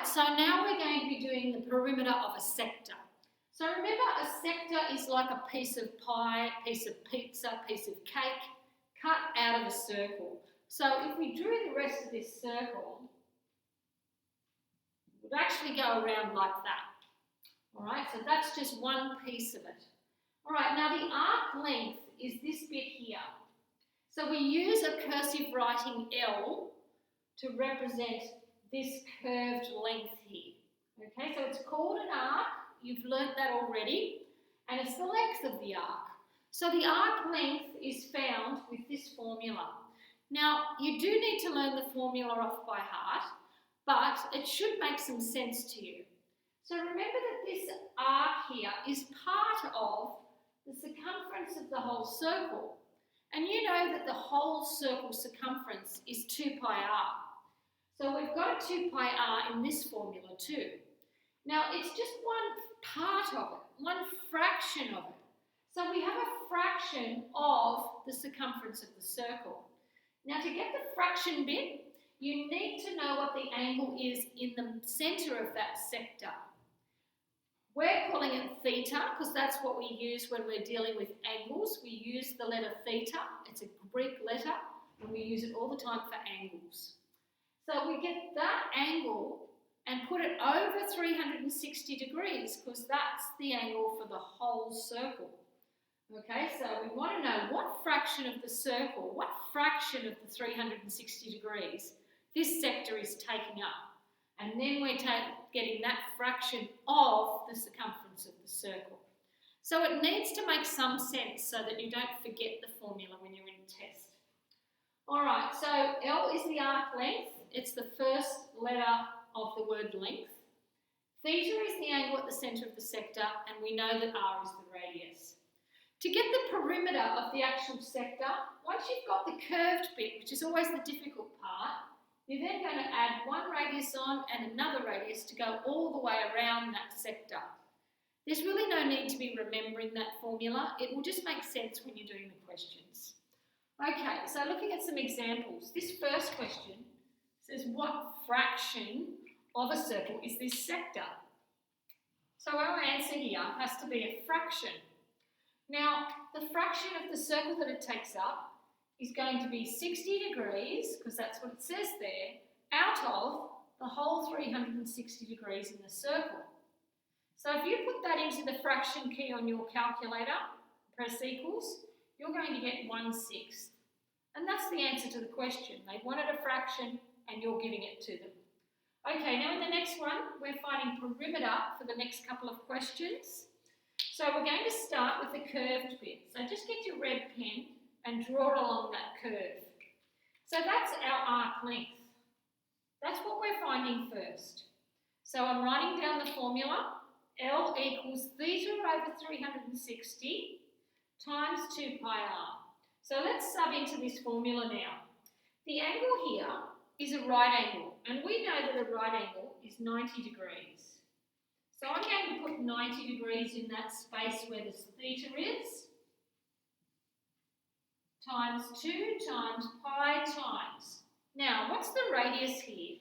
so now we're going to be doing the perimeter of a sector. So remember, a sector is like a piece of pie, piece of pizza, piece of cake, cut out of a circle. So if we drew the rest of this circle, it would actually go around like that. All right, so that's just one piece of it. All right, now the arc length is this bit here. So we use a cursive writing L to represent this curved length here. Okay, so it's called an arc. You've learnt that already. And it's the length of the arc. So the arc length is found with this formula. Now, you do need to learn the formula off by heart, but it should make some sense to you. So remember that this arc here is part of the circumference of the whole circle. And you know that the whole circle circumference is 2 pi r. So we've got a 2 pi r in this formula too. Now it's just one part of it, one fraction of it. So we have a fraction of the circumference of the circle. Now to get the fraction bit, you need to know what the angle is in the centre of that sector. We're calling it theta because that's what we use when we're dealing with angles. We use the letter theta. It's a Greek letter and we use it all the time for angles. So we get that angle and put it over 360 degrees because that's the angle for the whole circle. Okay, so we want to know what fraction of the circle, what fraction of the 360 degrees this sector is taking up. And then we're getting that fraction of the circumference of the circle. So it needs to make some sense so that you don't forget the formula when you're in a test. All right, so L is the arc length. It's the first letter of the word length. Theta is the angle at the centre of the sector, and we know that R is the radius. To get the perimeter of the actual sector, once you've got the curved bit, which is always the difficult part, you're then going to add one radius on and another radius to go all the way around that sector. There's really no need to be remembering that formula. It will just make sense when you're doing the questions. Okay, so looking at some examples. This first question says, what fraction of a circle is this sector? So our answer here has to be a fraction. Now, the fraction of the circle that it takes up is going to be 60 degrees, because that's what it says there, out of the whole 360 degrees in the circle. So if you put that into the fraction key on your calculator, press equals, you're going to get 1/6. And that's the answer to the question. They wanted a fraction and you're giving it to them. Okay, now in the next one, we're finding perimeter for the next couple of questions. So we're going to start with the curved bit. So just get your red pen and draw along that curve. So that's our arc length. That's what we're finding first. So I'm writing down the formula. L equals theta over 360 times 2 pi r. So let's sub into this formula now. The angle here is a right angle, and we know that a right angle is 90 degrees. So I'm going to put 90 degrees in that space where the theta is, times 2 times pi times. Now, what's the radius here?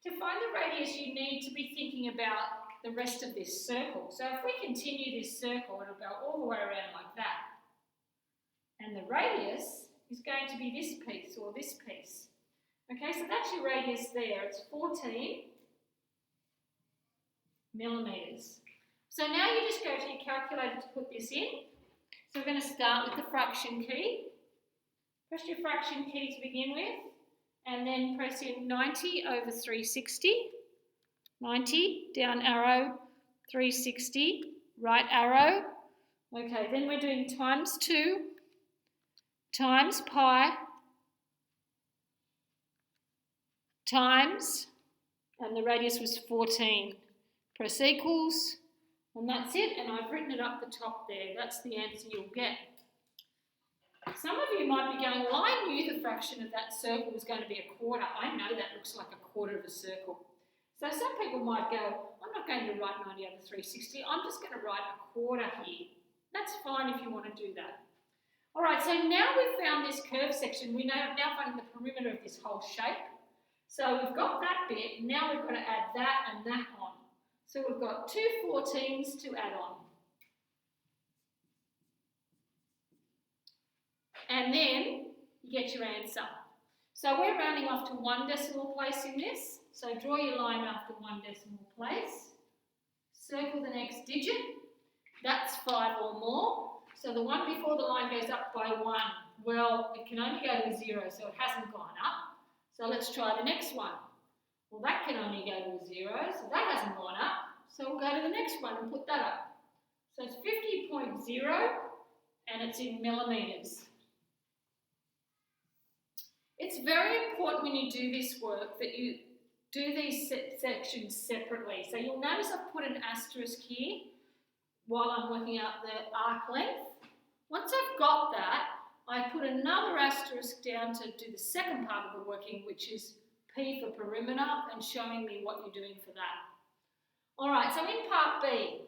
To find the radius, you need to be thinking about the rest of this circle. So if we continue this circle, it'll go all the way around like that. And the radius is going to be this piece or this piece. Okay, so that's your radius there. It's 14 millimetres. So now you just go to your calculator to put this in. So we're going to start with the fraction key. Press your fraction key to begin with, and then press in 90 over 360. 90, down arrow, 360, right arrow. Okay, then we're doing times 2, times pi, times, and the radius was 14. Press equals, and that's it, and I've written it up the top there. That's the answer you'll get. Some of you might be going, well, I knew the fraction of that circle was going to be a quarter. I know that looks like a quarter of a circle. So some people might go, I'm not going to write 90 over 360, I'm just going to write a quarter here. That's fine if you want to do that. All right, so now we've found this curved section, we're now finding the perimeter of this whole shape. So we've got that bit, now we've got to add that So we've got 2 14s to add on. And then you get your answer. So we're rounding off to 1 decimal place in this. So draw your line after 1 decimal place. Circle the next digit. That's 5 or more. So the one before the line goes up by 1. Well, it can only go to 0, so it hasn't gone up. So let's try the next one. Well, that can only go to 0, so that hasn't gone up. So we'll go to the next one and put that up. So it's 50.0 and it's in millimetres. It's very important when you do this work that you do these sections separately. So you'll notice I've put an asterisk here while I'm working out the arc length. Once I've got that, I put another asterisk down to do the second part of the working, which is P for perimeter and showing me what you're doing for that. All right, so in part B,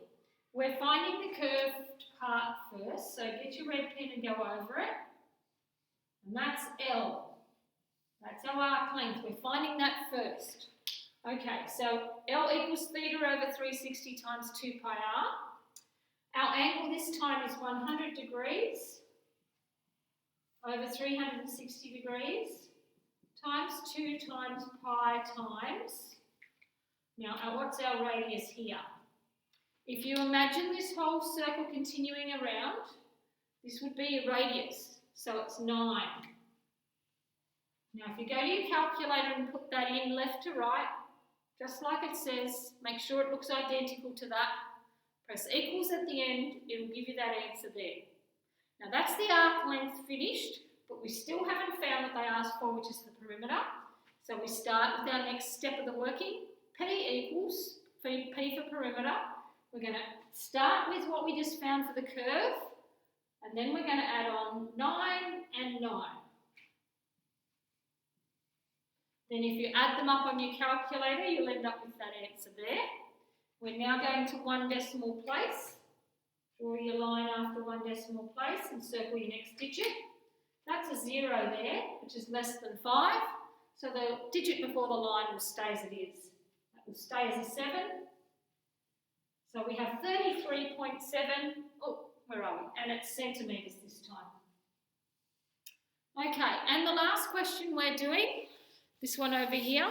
we're finding the curved part first. So get your red pen and go over it. And that's L. That's our arc length. We're finding that first. Okay, so L equals theta over 360 times 2 pi r. Our angle this time is 100 degrees over 360 degrees times 2 times pi times. Now, what's our radius here? If you imagine this whole circle continuing around, this would be a radius, so it's 9. Now, if you go to your calculator and put that in left to right, just like it says, make sure it looks identical to that. Press equals at the end, it'll give you that answer there. Now, that's the arc length finished, but we still haven't found what they asked for, which is the perimeter. So we start with our next step of the working. P equals, P for perimeter. We're going to start with what we just found for the curve, and then we're going to add on 9 and 9. Then if you add them up on your calculator, you'll end up with that answer there. We're now going to 1 decimal place. Draw your line after 1 decimal place and circle your next digit. That's a 0 there, which is less than 5. So the digit before the line will stay as it is. That will stay as a 7. So we have 33.7, oh, where are we? And it's centimetres this time. Okay, and the last question we're doing, this one over here.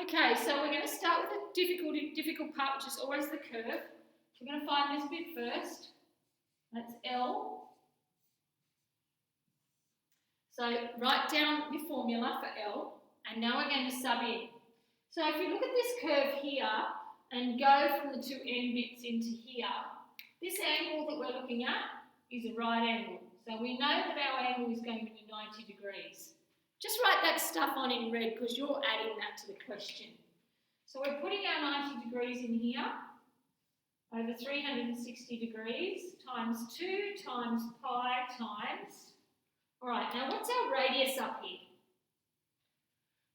Okay, so we're going to start with the difficult part, which is always the curve. We're going to find this bit first. That's L. So write down your formula for L, and now we're going to sub in. So if you look at this curve here and go from the 2 end bits into here, this angle that we're looking at is a right angle. So we know that our angle is going to be 90 degrees. Just write that stuff on in red because you're adding that to the question. So we're putting our 90 degrees in here over 360 degrees times 2 times pi times. All right, now what's our radius up here?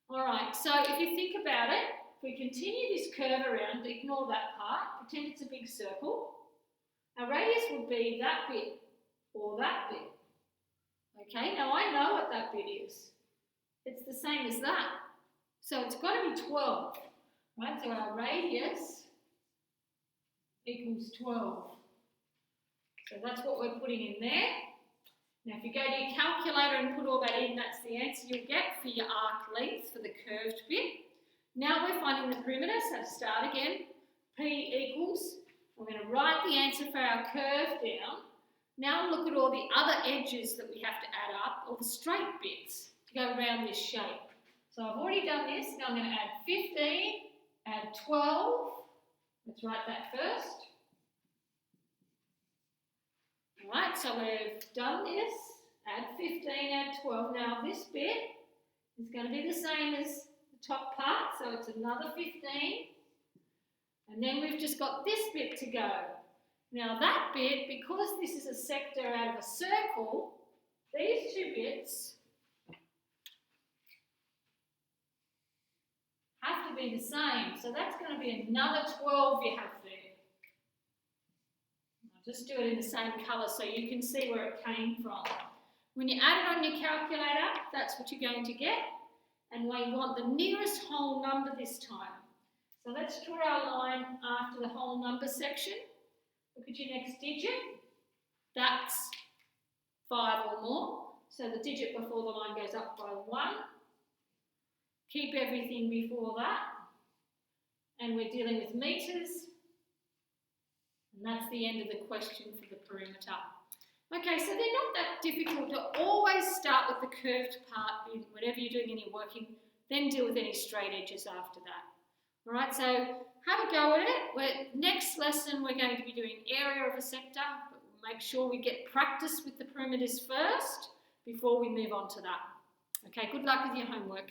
All right, so if you think about it, if we continue this curve around, ignore that part, pretend it's a big circle. Our radius would be that bit or that bit. Okay, now I know what that bit is. It's the same as that. So it's got to be 12, right? So our radius equals 12. So that's what we're putting in there. Now if you go to your calculator and put all that in, that's the answer you'll get for your arc length for the curved bit. Now we're finding the perimeter, so start again. P equals, we're going to write the answer for our curve down. Now look at all the other edges that we have to add up, all the straight bits, to go around this shape. So I've already done this. Now I'm going to add 15, add 12. Let's write that first. All right, so we've done this. Add 15, add 12. Now this bit is going to be the same as the top part, so it's another 15. And then we've just got this bit to go. Now that bit, because this is a sector out of a circle, these two bits have to be the same. So that's going to be another 12 you have there. I'll just do it in the same colour so you can see where it came from. When you add it on your calculator, that's what you're going to get. And we want the nearest whole number this time. So let's draw our line after the whole number section. Look at your next digit. That's 5 or more. So the digit before the line goes up by 1. Keep everything before that. And we're dealing with metres. And that's the end of the question for the perimeter. Okay, so they're not that difficult to always start with the curved part whenever you're doing any working, then deal with any straight edges after that. All right, so have a go at it. Next lesson, we're going to be doing area of a sector, but make sure we get practice with the perimeters first before we move on to that. Okay, good luck with your homework.